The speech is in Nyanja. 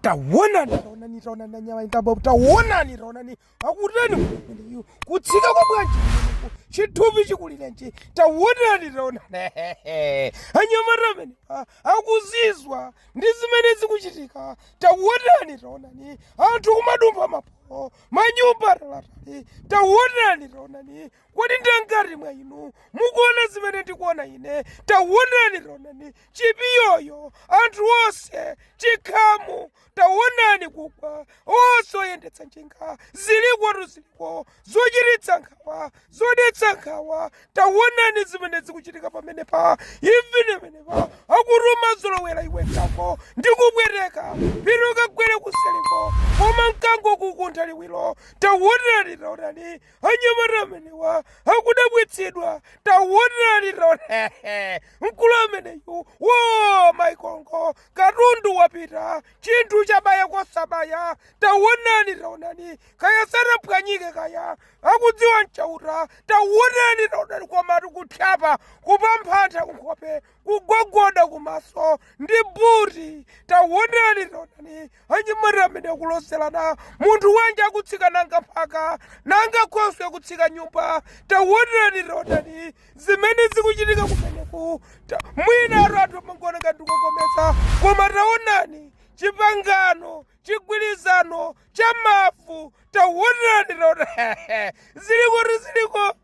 taona na nyama ingamba taona akuteni kutsika kwa bwanji chithupi chikulirenji taona anyamata amene akuzizwa ndi zimene zikuchitika taona anthu kumadumba mapo manyumba atalatali taona kodi ndangati mwa inu mukuona zimene ndikuona ine taona chipiyoyo anthu onse chikhamu taonani kugwa onse oyendetsa njinga ziliko zochiritsa nkhawa zodetsa nkhawa taonani zimene zikuchitika pamenepa ivinemenepa akutuma zolowera iwe mkango ndikupweteka pino kagwere kuseliko koma mkango kukuntha liwiro taonani anyamata amenewa akudabwitsidwa taonani mkulu ameneyu wo maikongo katundu wapita chinthu chabaya kosabaya taonani kaya sanaphwanyike kaya akudziwa mchauta taonani komatu kuthapa kupamphantha kunkhope kugogoda kumaso ndi buti taonani anyamata amene akuloselana munthu wanje akutsika nanga phaka nanga khoswe kutsika nyumba taonani zimene zikuchitika kumeneku mwina atu mangoneka ndikukomesa koma taonani chipangano chigwirizano cha mafu taonani ziliko